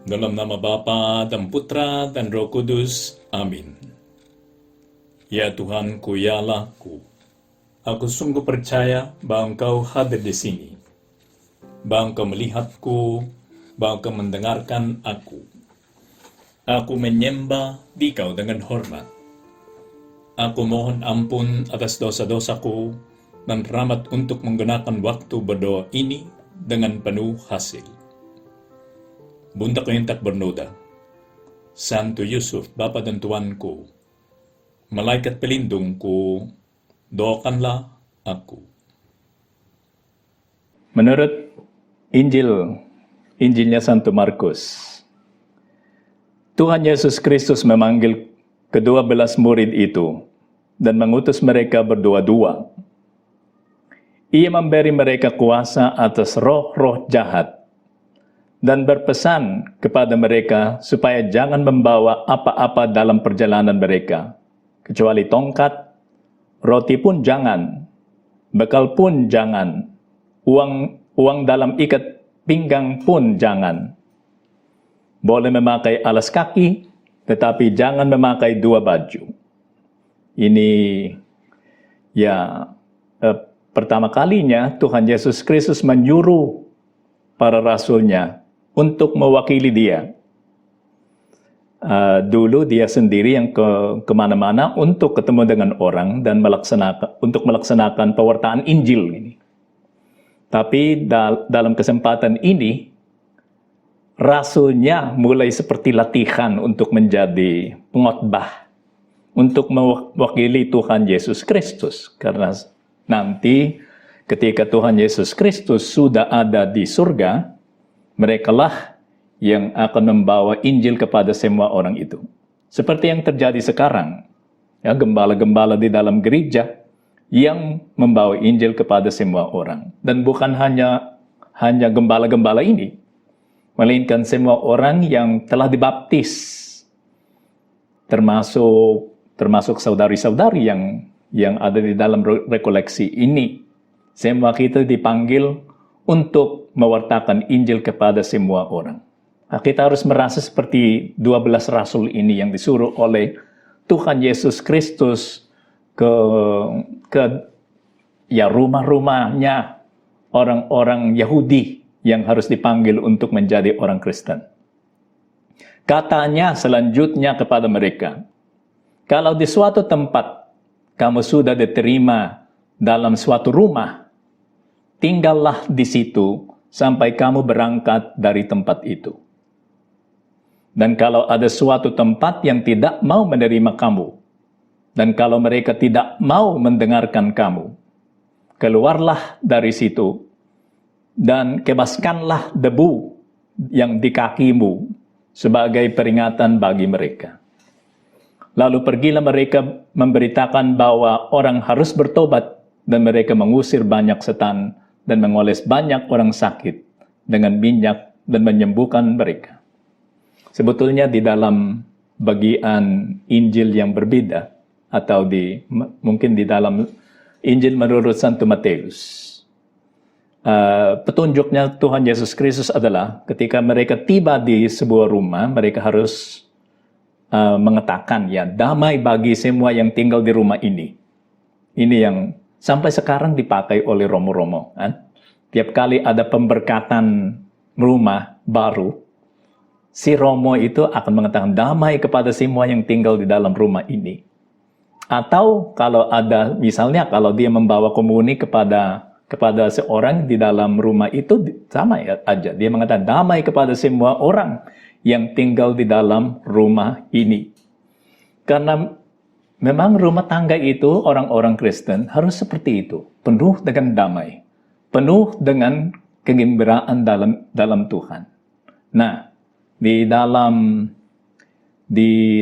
Dalam nama Bapa dan Putra dan Roh Kudus. Amin. Ya Tuhanku, ya Allahku, aku sungguh percaya bahwa Engkau hadir di sini, bahwa Engkau melihatku, bahwa Engkau mendengarkan aku. Aku menyembah Dikau dengan hormat. Aku mohon ampun atas dosa-dosaku dan rahmat untuk menggunakan waktu berdoa ini dengan penuh hasil. Bunda Kehendak bernoda, Santo Yusuf, Bapa dan Tuanku, malaikat pelindungku, doakanlah aku. Menurut Injilnya Santo Markus, Tuhan Yesus Kristus memanggil ke-12 murid itu dan mengutus mereka berdua-dua. Ia memberi mereka kuasa atas roh-roh jahat dan berpesan kepada mereka supaya jangan membawa apa-apa dalam perjalanan mereka, kecuali tongkat, roti pun jangan, bekal pun jangan, uang dalam ikat pinggang pun jangan. Boleh memakai alas kaki, tetapi jangan memakai dua baju. Ini pertama kalinya Tuhan Yesus Kristus menyuruh para rasulnya untuk mewakili dia. Dulu dia sendiri yang kemana-mana untuk ketemu dengan orang dan melaksanakan pewartaan Injil ini. Tapi dalam kesempatan ini, rasulnya mulai seperti latihan untuk menjadi pengkhotbah, untuk mewakili Tuhan Yesus Kristus. Karena nanti ketika Tuhan Yesus Kristus sudah ada di surga, merekalah yang akan membawa Injil kepada semua orang itu. Seperti yang terjadi sekarang, ya, gembala-gembala di dalam gereja yang membawa Injil kepada semua orang. Dan bukan hanya gembala-gembala ini, melainkan semua orang yang telah dibaptis, termasuk saudari-saudari yang ada di dalam rekoleksi ini. Semua kita dipanggil untuk mewartakan Injil kepada semua orang. Nah, kita harus merasa seperti 12 rasul ini yang disuruh oleh Tuhan Yesus Kristus ke rumah-rumahnya orang-orang Yahudi yang harus dipanggil untuk menjadi orang Kristen. Katanya selanjutnya kepada mereka, kalau di suatu tempat kamu sudah diterima dalam suatu rumah, tinggallah di situ sampai kamu berangkat dari tempat itu. Dan kalau ada suatu tempat yang tidak mau menerima kamu, dan kalau mereka tidak mau mendengarkan kamu, keluarlah dari situ dan kebaskanlah debu yang di kakimu sebagai peringatan bagi mereka. Lalu pergilah mereka memberitakan bahwa orang harus bertobat, dan mereka mengusir banyak setan dan mengoles banyak orang sakit dengan minyak dan menyembuhkan mereka. Sebetulnya di dalam bagian Injil yang berbeda, atau mungkin di dalam Injil menurut Santo Matius, petunjuknya Tuhan Yesus Kristus adalah ketika mereka tiba di sebuah rumah, mereka harus mengatakan, ya, damai bagi semua yang tinggal di rumah ini. Ini yang sampai sekarang dipakai oleh romo-romo. Kan? Tiap kali ada pemberkatan rumah baru, si romo itu akan mengatakan damai kepada semua yang tinggal di dalam rumah ini. Atau kalau ada, misalnya kalau dia membawa komuni kepada seorang di dalam rumah itu, sama aja. Dia mengatakan damai kepada semua orang yang tinggal di dalam rumah ini. Karena memang rumah tangga itu, orang-orang Kristen harus seperti itu. Penuh dengan damai. Penuh dengan kegembiraan dalam Tuhan. Nah, di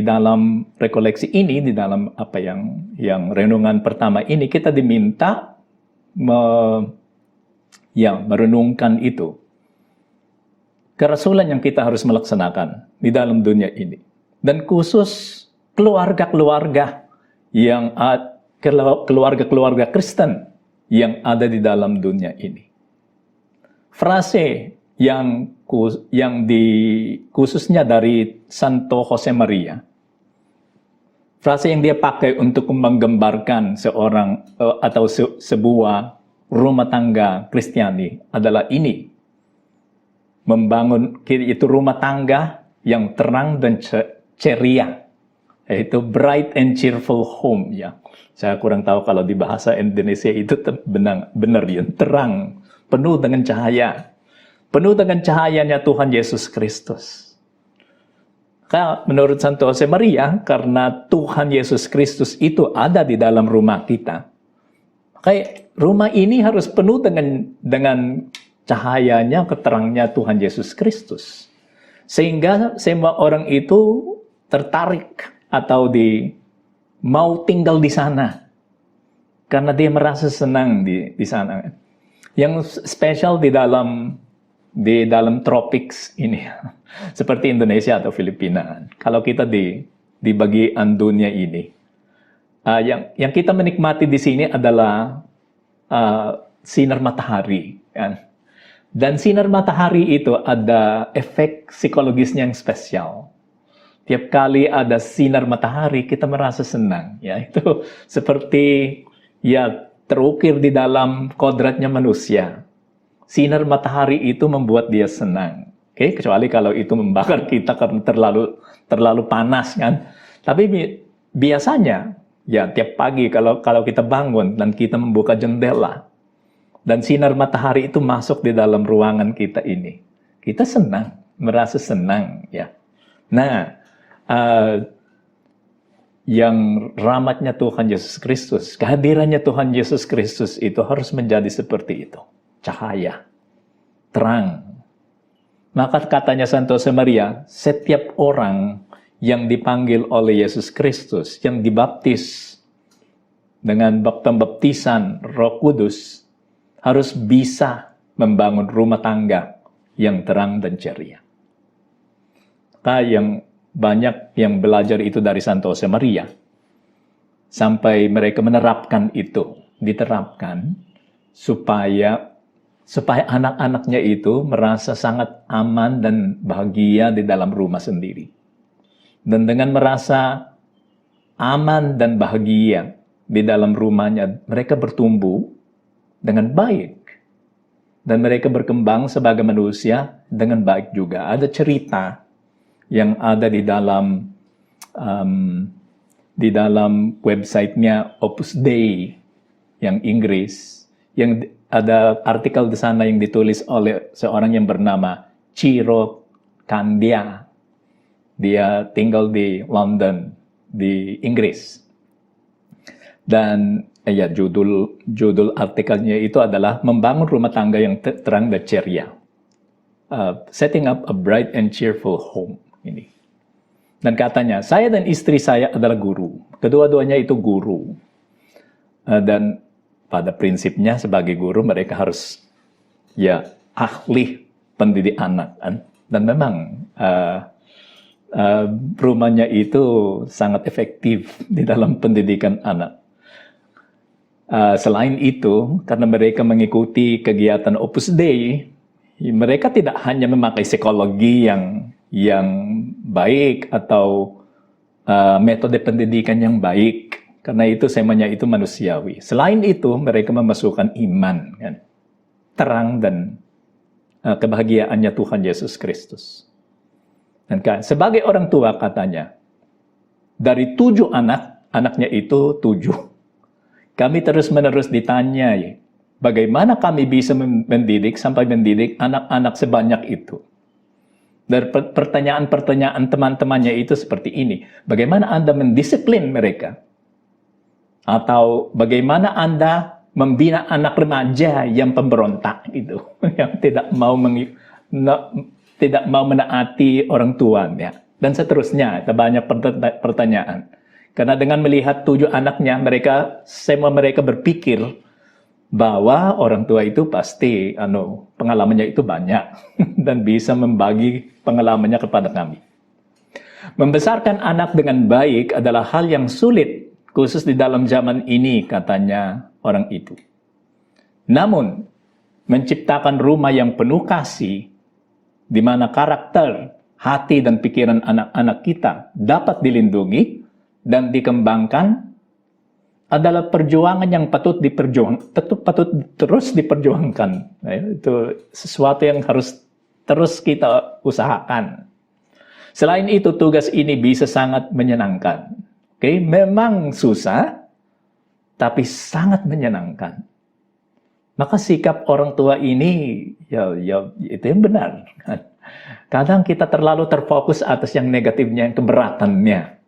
dalam rekoleksi ini, di dalam apa yang renungan pertama ini, kita diminta merenungkan itu. Kerasulan yang kita harus melaksanakan di dalam dunia ini. Dan khusus keluarga-keluarga Kristen yang ada di dalam dunia ini. Frase khususnya dari Santo Josemaria. Frase yang dia pakai untuk menggambarkan seorang atau sebuah rumah tangga Kristiani adalah ini. Membangun itu rumah tangga yang terang dan ceria. Yaitu bright and cheerful home. Ya. Saya kurang tahu kalau di bahasa Indonesia itu benar yun. Terang, penuh dengan cahaya. Penuh dengan cahayanya Tuhan Yesus Kristus. Menurut Santo Josemaria, karena Tuhan Yesus Kristus itu ada di dalam rumah kita, kayak rumah ini harus penuh dengan cahayanya, keterangnya Tuhan Yesus Kristus. Sehingga semua orang itu tertarik atau mau tinggal di sana. Karena dia merasa senang di sana. Yang spesial di dalam tropics ini, seperti Indonesia atau Filipina. Kalau kita di bagian dunia ini, yang kita menikmati di sini adalah sinar matahari. Kan? Dan sinar matahari itu ada efek psikologisnya yang spesial. Tiap kali ada sinar matahari, kita merasa senang. Ya, itu seperti terukir di dalam kodratnya manusia. Sinar matahari itu membuat dia senang. Kecuali kalau itu membakar kita karena terlalu panas kan. Tapi biasanya tiap pagi kalau kita bangun dan kita membuka jendela dan sinar matahari itu masuk di dalam ruangan kita ini, kita senang, merasa senang ya. Nah, yang rahmatnya Tuhan Yesus Kristus, kehadirannya Tuhan Yesus Kristus itu harus menjadi seperti itu. Cahaya, terang. Maka katanya Santo Josemaria, setiap orang yang dipanggil oleh Yesus Kristus, yang dibaptis dengan pembaptisan Roh Kudus, harus bisa membangun rumah tangga yang terang dan ceria. Yang banyak yang belajar itu dari Santo Josemaria, sampai mereka menerapkan itu, diterapkan, supaya anak-anaknya itu merasa sangat aman dan bahagia di dalam rumah sendiri. Dan dengan merasa aman dan bahagia di dalam rumahnya, mereka bertumbuh dengan baik. Dan mereka berkembang sebagai manusia dengan baik juga. Ada cerita yang ada di dalam websitenya Opus Dei yang Inggris, yang ada artikel di sana yang ditulis oleh seorang yang bernama Ciro Candia. Dia tinggal di London, di Inggris. Dan judul artikelnya itu adalah Membangun Rumah Tangga yang Terang dan Ceria. Setting up a bright and cheerful home. Ini. Dan katanya, saya dan istri saya adalah guru. Kedua-duanya itu guru. Dan pada prinsipnya sebagai guru mereka harus ahli pendidik anak kan? Dan memang rumahnya itu sangat efektif di dalam pendidikan anak. Selain itu, karena mereka mengikuti kegiatan Opus Dei, mereka tidak hanya memakai psikologi yang baik atau metode pendidikan yang baik. Karena itu semuanya itu manusiawi. Selain itu, mereka memasukkan iman, kan? Terang dan kebahagiaannya Tuhan Yesus Kristus. Dan sebagai orang tua katanya, dari 7 anak, anaknya itu 7. Kami terus-menerus ditanya, bagaimana kami bisa mendidik sampai mendidik anak-anak sebanyak itu? Dan pertanyaan-pertanyaan teman-temannya itu seperti ini. Bagaimana Anda mendisiplin mereka? Atau bagaimana Anda membina anak remaja yang pemberontak itu, yang tidak mau menaati orang tuanya, dan seterusnya. Ada banyak pertanyaan. Karena dengan melihat 7 anaknya, semua mereka berpikir bahwa orang tua itu pasti pengalamannya itu banyak dan bisa membagi pengalamannya kepada kami. Membesarkan anak dengan baik adalah hal yang sulit, khusus di dalam zaman ini, katanya orang itu. Namun, menciptakan rumah yang penuh kasih di mana karakter, hati, dan pikiran anak-anak kita dapat dilindungi dan dikembangkan adalah perjuangan yang patut terus diperjuangkan. Nah, itu sesuatu yang harus terus kita usahakan. Selain itu, tugas ini bisa sangat menyenangkan. Oke, memang susah, tapi sangat menyenangkan. Maka sikap orang tua ini, ya itu yang benar. Kadang kita terlalu terfokus atas yang negatifnya, yang keberatannya.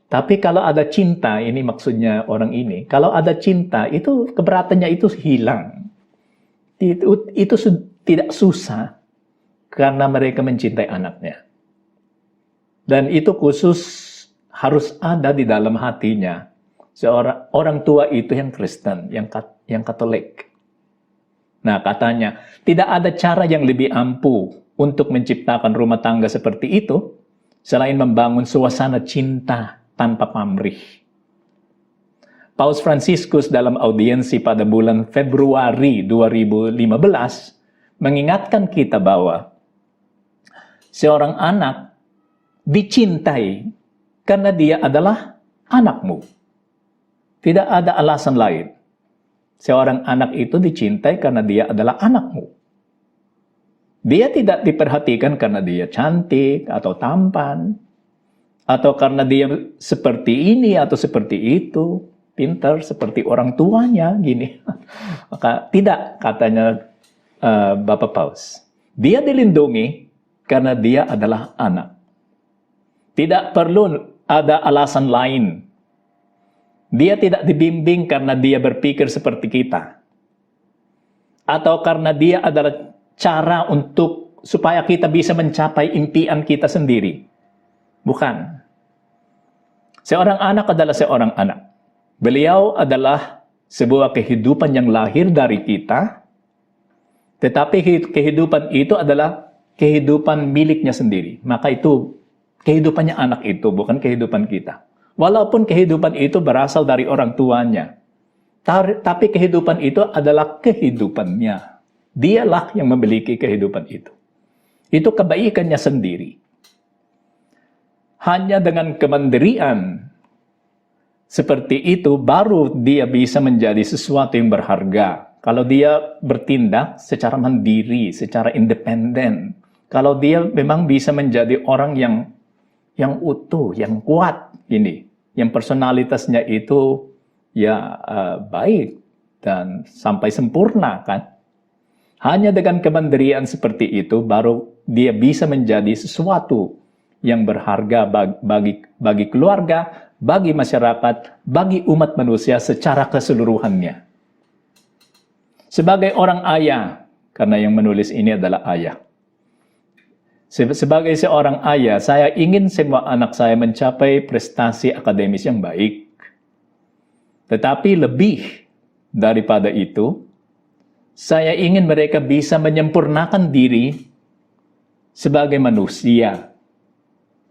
Tapi kalau ada cinta, ini maksudnya orang ini, kalau ada cinta, itu keberatannya itu hilang. Itu tidak susah, karena mereka mencintai anaknya. Dan itu khusus harus ada di dalam hatinya. Seorang orang tua itu yang Kristen, yang Katolik. Nah, katanya, tidak ada cara yang lebih ampuh untuk menciptakan rumah tangga seperti itu, selain membangun suasana cinta tanpa pamrih. Paus Fransiskus dalam audiensi pada bulan Februari 2015 mengingatkan kita bahwa seorang anak dicintai karena dia adalah anakmu. Tidak ada alasan lain. Seorang anak itu dicintai karena dia adalah anakmu. Dia tidak diperhatikan karena dia cantik atau tampan, atau karena dia seperti ini atau seperti itu, pintar seperti orang tuanya, gini. Maka tidak, katanya Bapak Paus. Dia dilindungi karena dia adalah anak. Tidak perlu ada alasan lain. Dia tidak dibimbing karena dia berpikir seperti kita. Atau karena dia adalah cara untuk supaya kita bisa mencapai impian kita sendiri. Bukan. Seorang anak adalah seorang anak. Beliau adalah sebuah kehidupan yang lahir dari kita, tetapi kehidupan itu adalah kehidupan miliknya sendiri. Maka itu kehidupannya anak itu, bukan kehidupan kita. Walaupun kehidupan itu berasal dari orang tuanya, tapi kehidupan itu adalah kehidupannya. Dialah yang memiliki kehidupan itu. Itu kebaikannya sendiri. Hanya dengan kemandirian seperti itu, baru dia bisa menjadi sesuatu yang berharga. Kalau dia bertindak secara mandiri, secara independen. Kalau dia memang bisa menjadi orang yang utuh, yang kuat, ini, yang personalitasnya itu baik dan sampai sempurna, kan? Hanya dengan kemandirian seperti itu, baru dia bisa menjadi sesuatu yang berharga bagi keluarga, bagi masyarakat, bagi umat manusia secara keseluruhannya. Sebagai orang ayah, karena yang menulis ini adalah ayah. Sebagai seorang ayah, saya ingin semua anak saya mencapai prestasi akademis yang baik. Tetapi lebih daripada itu, saya ingin mereka bisa menyempurnakan diri sebagai manusia.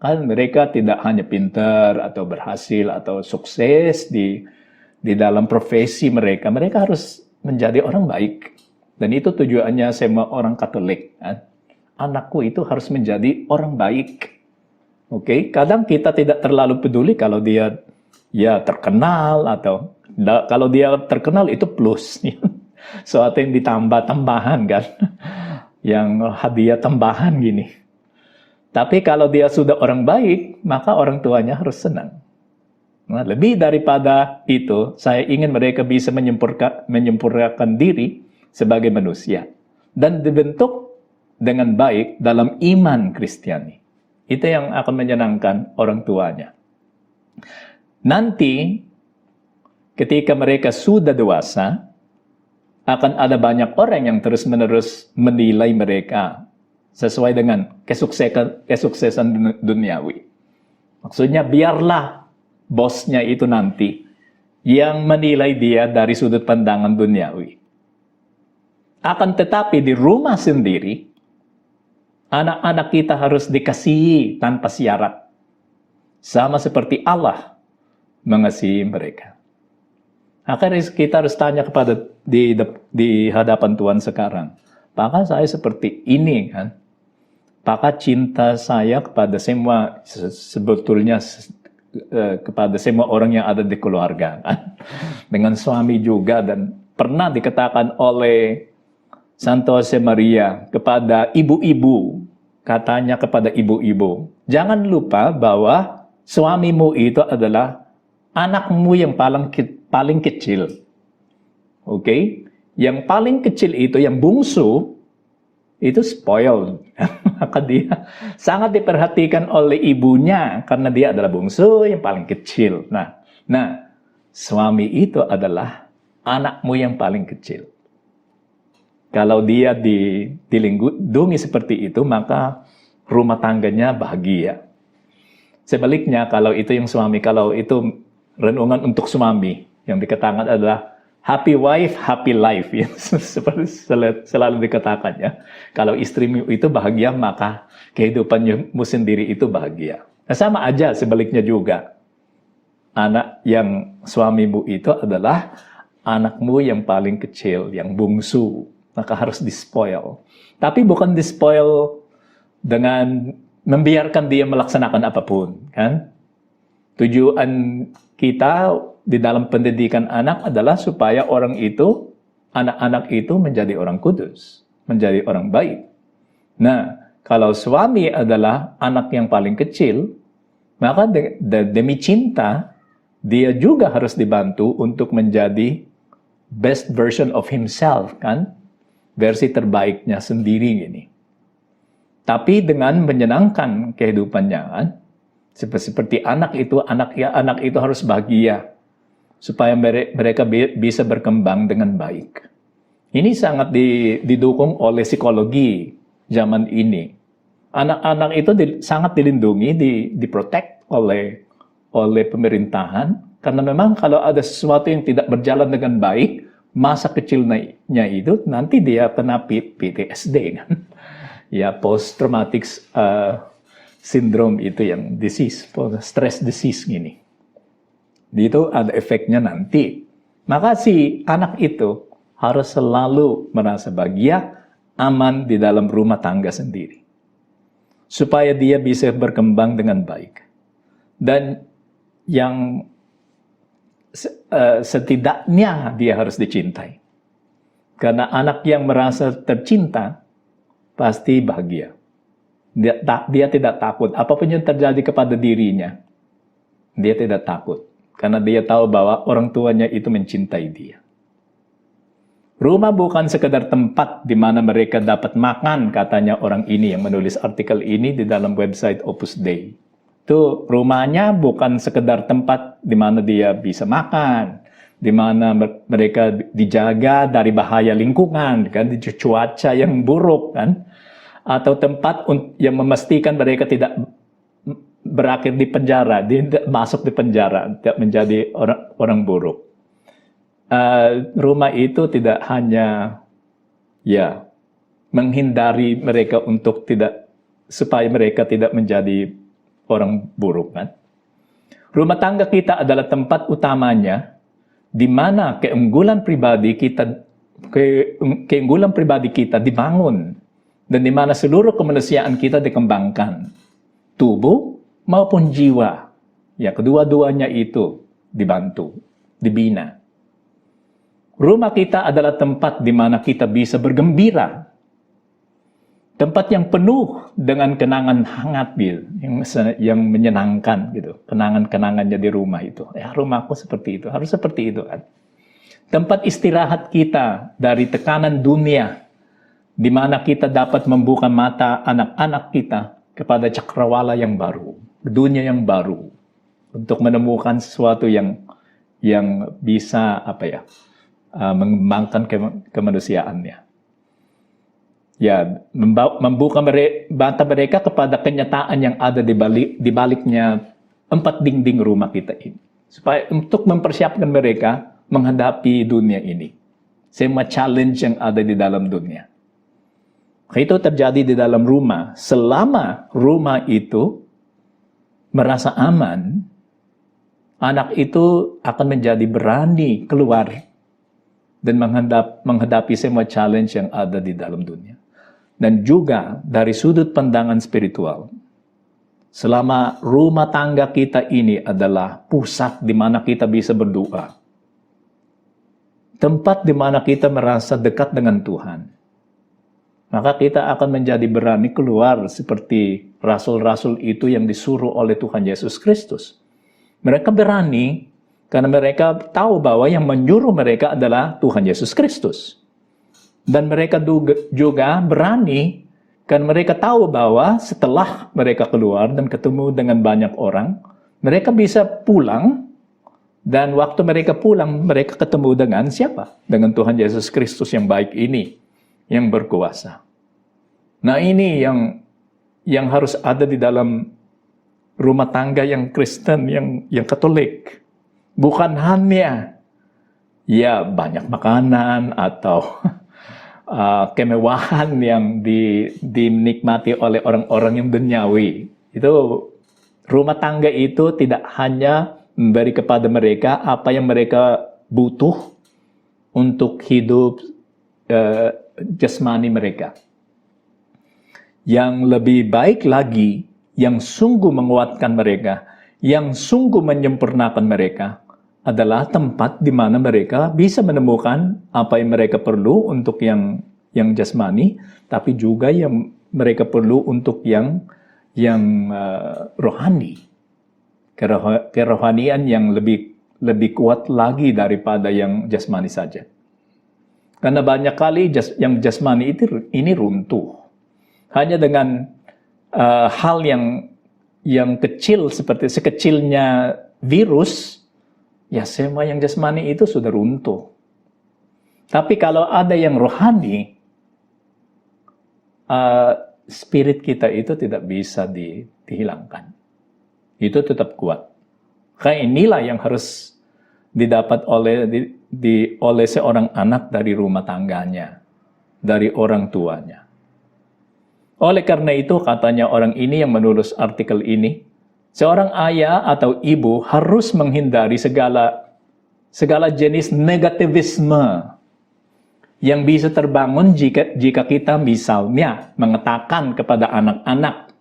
Kan mereka tidak hanya pintar atau berhasil atau sukses di dalam profesi mereka. Mereka harus menjadi orang baik. Dan itu tujuannya semua orang Katolik. Kan? Anakku itu harus menjadi orang baik. Oke, kadang kita tidak terlalu peduli kalau dia terkenal atau kalau dia terkenal itu plus. Suatu yang ditambah-tambahan kan. Yang hadiah tambahan gini. Tapi kalau dia sudah orang baik, maka orang tuanya harus senang. Nah, lebih daripada itu, saya ingin mereka bisa menyempurnakan diri sebagai manusia. Dan dibentuk dengan baik dalam iman Kristiani. Itu yang akan menyenangkan orang tuanya. Nanti, ketika mereka sudah dewasa, akan ada banyak orang yang terus-menerus menilai mereka sesuai dengan kesuksesan duniawi. Maksudnya biarlah bosnya itu nanti yang menilai dia dari sudut pandangan duniawi. Akan tetapi di rumah sendiri, anak-anak kita harus dikasihi tanpa syarat. Sama seperti Allah mengasihi mereka. Akhirnya kita harus tanya kepada di hadapan Tuhan sekarang. Apakah saya seperti ini kan? Maka cinta saya kepada semua, sebetulnya kepada semua orang yang ada di keluarga, kan? Dengan suami juga, dan pernah dikatakan oleh Santo Josemaria kepada ibu-ibu, katanya kepada ibu-ibu, jangan lupa bahwa suamimu itu adalah anakmu yang paling kecil. Oke? Yang paling kecil itu, yang bungsu, itu spoiled. Maka dia sangat diperhatikan oleh ibunya karena dia adalah bungsu yang paling kecil. Nah, suami itu adalah anakmu yang paling kecil. Kalau dia dilindungi seperti itu, maka rumah tangganya bahagia. Sebaliknya, kalau itu yang suami, kalau itu renungan untuk suami, yang dikatakan adalah happy wife, happy life. Ya. Seperti selalu dikatakan, ya. Kalau istrimu itu bahagia, maka kehidupanmu sendiri itu bahagia. Nah, sama aja sebaliknya juga. Anak yang suamimu itu adalah anakmu yang paling kecil, yang bungsu. Maka harus dispoil. Tapi bukan dispoil dengan membiarkan dia melaksanakan apapun, kan? Tujuan kita di dalam pendidikan anak adalah supaya anak-anak itu menjadi orang kudus, menjadi orang baik. Nah, kalau suami adalah anak yang paling kecil, maka demi cinta, dia juga harus dibantu untuk menjadi best version of himself, kan? Versi terbaiknya sendiri gini. Tapi dengan menyenangkan kehidupannya, kan? Seperti anak itu harus bahagia supaya mereka bisa berkembang dengan baik. Ini sangat didukung oleh psikologi zaman ini. Anak-anak itu sangat dilindungi, diprotect oleh pemerintahan, karena memang kalau ada sesuatu yang tidak berjalan dengan baik, masa kecilnya itu nanti dia kena PTSD, kan? Ya, post traumatic syndrome itu yang disease, stress disease gini. Itu ada efeknya nanti. Maka si anak itu harus selalu merasa bahagia, aman di dalam rumah tangga sendiri. Supaya dia bisa berkembang dengan baik. Dan yang setidaknya dia harus dicintai. Karena anak yang merasa tercinta, pasti bahagia. Dia tidak takut. Apapun yang terjadi kepada dirinya, dia tidak takut. Karena dia tahu bahwa orang tuanya itu mencintai dia. Rumah bukan sekedar tempat di mana mereka dapat makan, katanya orang ini yang menulis artikel ini di dalam website Opus Dei. Itu rumahnya bukan sekedar tempat di mana dia bisa makan, di mana mereka dijaga dari bahaya lingkungan, kan, di cuaca yang buruk, kan, atau tempat yang memastikan mereka tidak berakhir di penjara, tidak masuk di penjara, tidak menjadi orang buruk. Rumah itu tidak hanya menghindari mereka supaya mereka tidak menjadi orang buruk, kan? Rumah tangga kita adalah tempat utamanya di mana keunggulan pribadi kita dibangun dan di mana seluruh kemanusiaan kita dikembangkan, tubuh maupun jiwa. Ya, kedua-duanya itu dibantu, dibina. Rumah kita adalah tempat di mana kita bisa bergembira. Tempat yang penuh dengan kenangan hangat, yang menyenangkan gitu. Kenangan-kenangannya di rumah itu. Ya, rumahku seperti itu, harus seperti itu, kan. Tempat istirahat kita dari tekanan dunia, di mana kita dapat membuka mata anak-anak kita kepada cakrawala yang baru, dunia yang baru, untuk menemukan sesuatu yang bisa mengembangkan kemanusiaannya. Ya, membuka mata mereka kepada kenyataan yang ada di baliknya 4 dinding rumah kita ini. Supaya untuk mempersiapkan mereka menghadapi dunia ini. Semua challenge yang ada di dalam dunia. Itu terjadi di dalam rumah. Selama rumah itu merasa aman, anak itu akan menjadi berani keluar dan menghadapi semua challenge yang ada di dalam dunia. dan juga dari sudut pandangan spiritual. Selama rumah tangga kita ini adalah pusat di mana kita bisa berdoa, tempat di mana kita merasa dekat dengan Tuhan, maka kita akan menjadi berani keluar seperti rasul-rasul itu yang disuruh oleh Tuhan Yesus Kristus. Mereka berani karena mereka tahu bahwa yang menyuruh mereka adalah Tuhan Yesus Kristus. Dan mereka juga berani karena mereka tahu bahwa setelah mereka keluar dan ketemu dengan banyak orang, mereka bisa pulang, dan waktu mereka pulang, mereka ketemu dengan siapa? Dengan Tuhan Yesus Kristus yang baik ini, yang berkuasa. Nah, ini yang harus ada di dalam rumah tangga yang Kristen, yang Katolik. Bukan hanya ya banyak makanan atau kemewahan yang dinikmati oleh orang-orang yang duniawi. Itu rumah tangga itu tidak hanya memberi kepada mereka apa yang mereka butuh untuk hidup jasmani mereka. Yang lebih baik lagi, yang sungguh menguatkan mereka, yang sungguh menyempurnakan mereka, adalah tempat di mana mereka bisa menemukan apa yang mereka perlu untuk yang jasmani, tapi juga yang mereka perlu untuk yang rohani. Kerohanian yang lebih kuat lagi daripada yang jasmani saja. Karena banyak kali yang jasmani ini runtuh. Hanya dengan hal yang kecil seperti sekecilnya virus, ya semua yang jasmani itu sudah runtuh. Tapi kalau ada yang rohani, spirit kita itu tidak bisa dihilangkan. Itu tetap kuat. Karena inilah yang harus didapat oleh seorang anak dari rumah tangganya, dari orang tuanya. Oleh karena itu, katanya orang ini yang menulis artikel ini, seorang ayah atau ibu harus menghindari segala jenis negativisme yang bisa terbangun jika kita misalnya mengatakan kepada anak-anak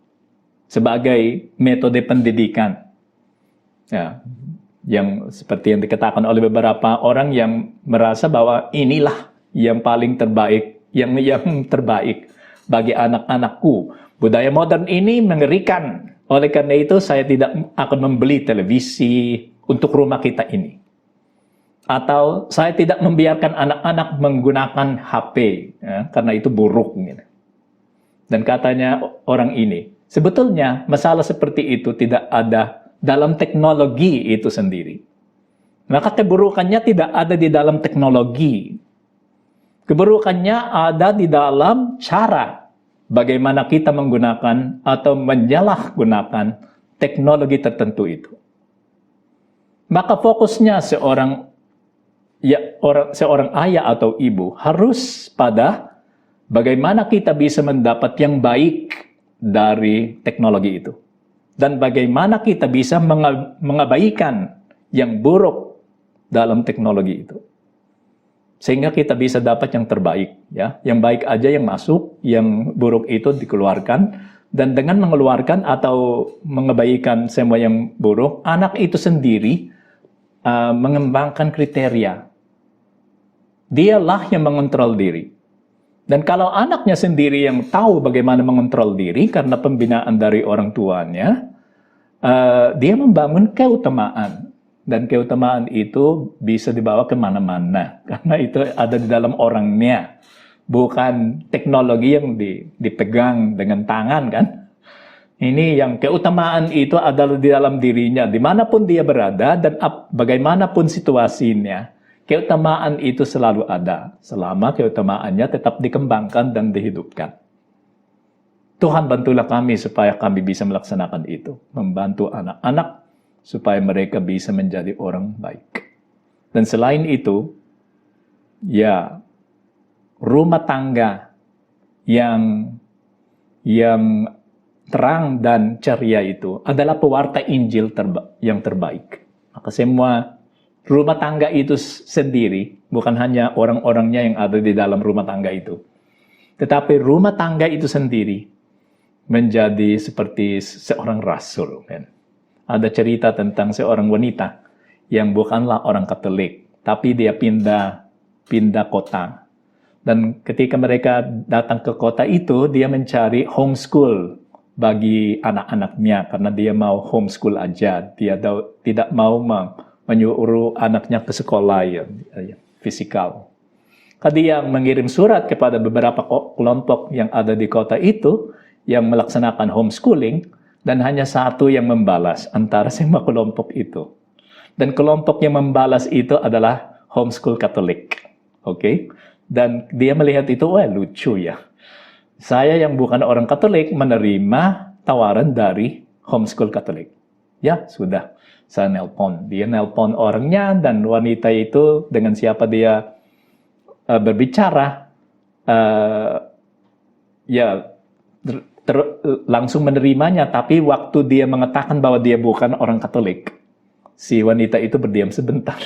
sebagai metode pendidikan. Ya, yang seperti yang dikatakan oleh beberapa orang yang merasa bahwa inilah yang paling terbaik, yang terbaik bagi anak-anakku. Budaya modern ini mengerikan. Oleh karena itu, saya tidak akan membeli televisi untuk rumah kita ini. Atau saya tidak membiarkan anak-anak menggunakan HP, ya, karena itu buruk. Dan katanya orang ini, sebetulnya masalah seperti itu tidak ada dalam teknologi itu sendiri. Maka keburukannya tidak ada di dalam teknologi. Keburukannya ada di dalam cara bagaimana kita menggunakan atau menyalahgunakan teknologi tertentu itu. Maka fokusnya seorang ayah atau ibu harus pada bagaimana kita bisa mendapat yang baik dari teknologi itu. Dan bagaimana kita bisa mengabaikan yang buruk dalam teknologi itu. Sehingga kita bisa dapat yang terbaik, ya. Yang baik aja yang masuk, yang buruk itu dikeluarkan, dan dengan mengeluarkan atau mengabaikan semua yang buruk, anak itu sendiri mengembangkan kriteria. Dialah yang mengontrol diri. Dan kalau anaknya sendiri yang tahu bagaimana mengontrol diri karena pembinaan dari orang tuanya, dia membangun keutamaan. Dan keutamaan itu bisa dibawa kemana-mana. Karena itu ada di dalam orangnya. Bukan teknologi yang dipegang dengan tangan, kan? Ini yang keutamaan itu adalah di dalam dirinya. Dimanapun dia berada dan bagaimanapun situasinya, keutamaan itu selalu ada. Selama keutamaannya tetap dikembangkan dan dihidupkan. Tuhan bantulah kami supaya kami bisa melaksanakan itu. Membantu anak-anak supaya mereka bisa menjadi orang baik. Dan selain itu, ya, rumah tangga yang terang dan ceria itu adalah pewarta Injil yang terbaik. Maka semua rumah tangga itu sendiri, bukan hanya orang-orangnya yang ada di dalam rumah tangga itu, Tetapi rumah tangga itu sendiri menjadi seperti seorang rasul. Kan? Ada cerita tentang seorang wanita yang bukanlah orang Katolik, tapi dia pindah kota. Dan ketika mereka datang ke kota itu, dia mencari homeschool bagi anak-anaknya karena dia mau homeschool aja. Dia tidak mau menyuruh anaknya ke sekolah fisikal. Dia mengirim surat kepada beberapa kelompok yang ada di kota itu yang melaksanakan homeschooling dan hanya satu yang membalas antara semua kelompok itu. Dan kelompok yang membalas itu adalah homeschool Katolik. Oke? Dan dia melihat itu, wah lucu ya. Saya yang bukan orang Katolik menerima tawaran dari homeschool Katolik. Ya, sudah. Saya nelpon. Dia nelpon orangnya dan wanita itu dengan siapa dia berbicara, langsung menerimanya. Tapi waktu dia mengatakan bahwa dia bukan orang Katolik, si wanita itu berdiam sebentar.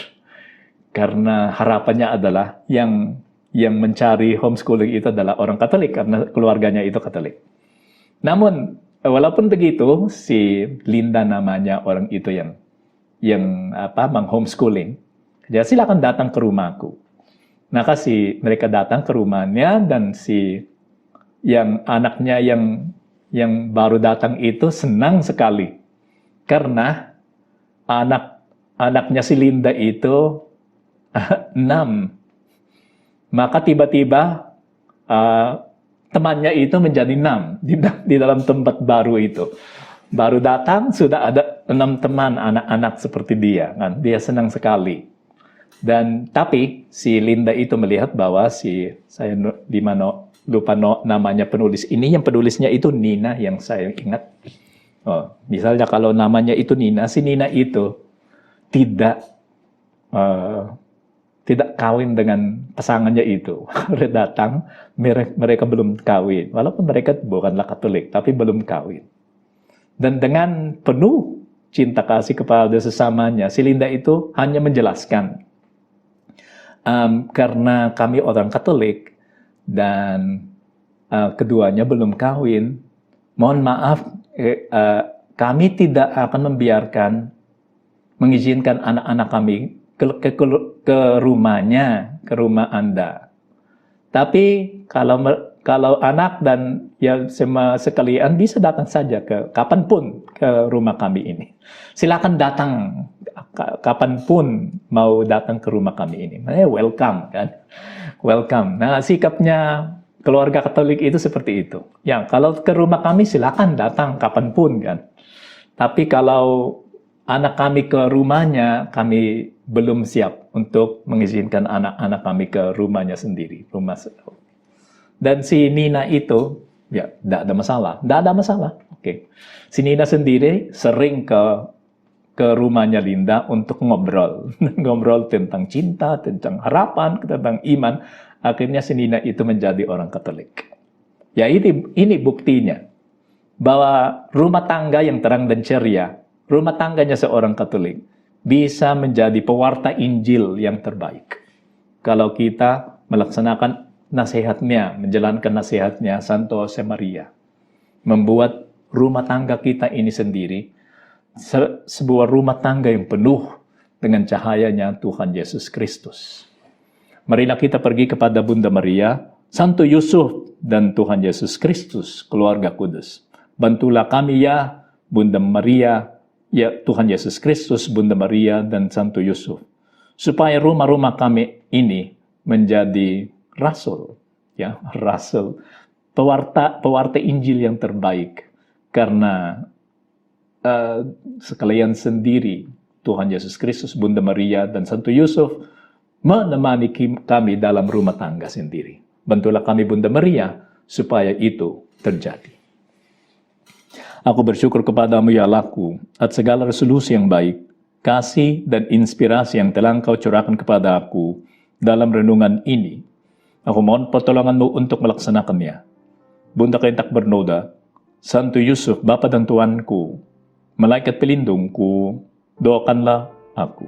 Karena harapannya adalah yang mencari homeschooling itu adalah orang Katolik karena keluarganya itu Katolik. Namun walaupun begitu, si Linda namanya orang itu yang meng-homeschooling, ya silakan datang ke rumahku. Maka mereka datang ke rumahnya dan yang anaknya yang baru datang itu senang sekali karena anaknya si Linda itu 6. Maka tiba-tiba temannya itu menjadi 6 di dalam tempat baru itu. Baru datang sudah ada 6 teman anak-anak seperti dia, kan? Dia senang sekali. Tapi si Linda itu melihat bahwa saya lupa namanya penulis ini, yang penulisnya itu Nina yang saya ingat. Misalnya kalau namanya itu Nina, si Nina itu tidak kawin dengan pasangannya itu. Mereka datang, mereka belum kawin. Walaupun mereka bukanlah Katolik, tapi belum kawin. Dan dengan penuh cinta kasih kepada sesamanya, si Linda itu hanya menjelaskan, karena kami orang Katolik dan keduanya belum kawin, mohon maaf, kami tidak akan mengizinkan anak-anak kami ke rumahnya, ke rumah Anda. Tapi kalau anak dan ya semua sekalian bisa datang saja kapanpun ke rumah kami ini. Silakan datang kapanpun mau datang ke rumah kami ini. Welcome kan, welcome. Nah sikapnya keluarga Katolik itu seperti itu. Ya kalau ke rumah kami silakan datang kapanpun kan. Tapi kalau anak kami ke rumahnya, kami belum siap untuk mengizinkan anak-anak kami ke rumahnya sendiri. Dan si Nina itu, ya, tidak ada masalah. Oke. Si Nina sendiri sering ke rumahnya Linda untuk ngobrol. Ngobrol tentang cinta, tentang harapan, tentang iman. Akhirnya si Nina itu menjadi orang Katolik. Ya ini buktinya. Bahwa rumah tangga yang terang dan ceria, rumah tangganya seorang Katolik, bisa menjadi pewarta Injil yang terbaik. Kalau kita melaksanakan nasihatnya, menjalankan nasihatnya Santo Josemaria, membuat rumah tangga kita ini sendiri sebuah rumah tangga yang penuh dengan cahayanya Tuhan Yesus Kristus. Marilah kita pergi kepada Bunda Maria, Santo Yusuf, dan Tuhan Yesus Kristus, keluarga kudus. Bantulah kami ya, Bunda Maria, ya Tuhan Yesus Kristus, Bunda Maria, dan Santo Yusuf. Supaya rumah-rumah kami ini menjadi rasul, ya, rasul, pewarta Injil yang terbaik. Karena sekalian sendiri, Tuhan Yesus Kristus, Bunda Maria, dan Santo Yusuf menemani kami dalam rumah tangga sendiri. Bantulah kami Bunda Maria, supaya itu terjadi. Aku bersyukur kepadamu ya Allahku, atas segala resolusi yang baik, kasih dan inspirasi yang telah Engkau curahkan kepada aku dalam renungan ini. Aku mohon pertolonganmu untuk melaksanakannya. Bunda kain tak bernoda, Santo Yusuf, Bapa dan Tuanku, malaikat pelindungku, doakanlah aku.